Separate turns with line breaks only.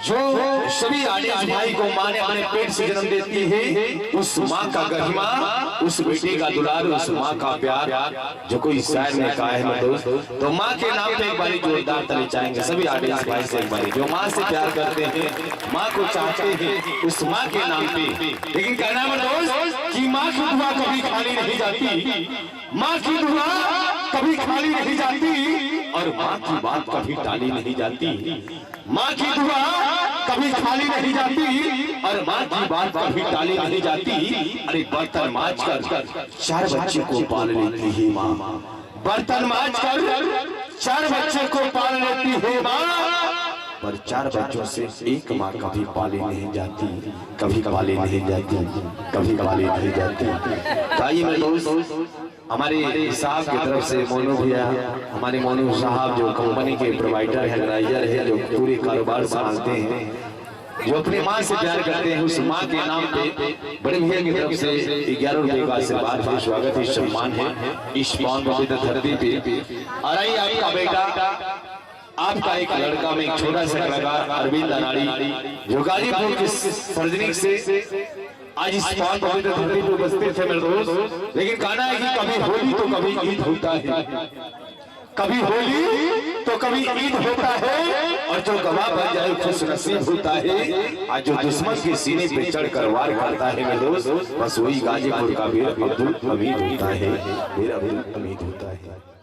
जो सभी आदेश भाई को माँ ने अपने पेट से जन्म देती है, उस माँ का गरिमा, उस बेटे का दुलार, उस माँ का प्यार, जो कोई शायर ने कहा है मेरे दोस्त। तो माँ के नाम पे एक बारी जोरदार ताली चाहेंगे सभी आदेश भाई से एक बारी, जो माँ से प्यार करते हैं, माँ को चाहते हैं, उस माँ के नाम पे। लेकिन कहना है मेरे दोस्त कि माँ की दुआ कभी खाली नहीं जाती, माँ की दुआ कभी खाली नहीं जाती, और माँ की बात कभी टाली नहीं जाती। माँ की दुआ कभी खाली नहीं जाती, और माँ की बात कभी टाली नहीं जाती। अरे बर्तन मांज कर 4 बच्चे को पाल लेती है माँ, बर्तन मांज कर 4 बच्चे को पाल लेती है माँ, पर 4 बच्चों से एक माँ कभी पाली नहीं जाती, कभी पाली नहीं जाती, कभी पाली नहीं जाती। आइए मेरे दोस्त, हमारे साहब की तरफ से मोनू भैया, हमारे मोनू साहब जो कंपनी के प्रोवाइडर है, मैनेजर है, जो पूरे कारोबार संभालते हैं, जो अपनी माँ से प्यार करते हैं, उस माँ के नाम पे बड़े भैया की तरफ से 11 रुपए का आशीर्वाद है, स्वागत है, सम्मान है इस पावन पवित्र धरती पे। और आइए आपका बेटा, आपका एक लड़का में एक छोटा सा कलाकार अरविंद अनाड़ी, जो गाजीपुर के सर्जनिक से आज इस पावन पवित्र धरती पर उपस्थित है मेरे दोस्त। लेकिन कहना है कि कभी होली तो कभी ईद होता है, कभी होली तो कभी ईद होता है, और जो गवाह बन जाए खुश नसीब होता है। आज जो दुश्मन के सीने पे चढ़कर वार करता है मेरे दोस्त, बस वही गाजीपुर का वीर अब्दुल हमीद होता है, वीर अब्दुल हमीद होता है।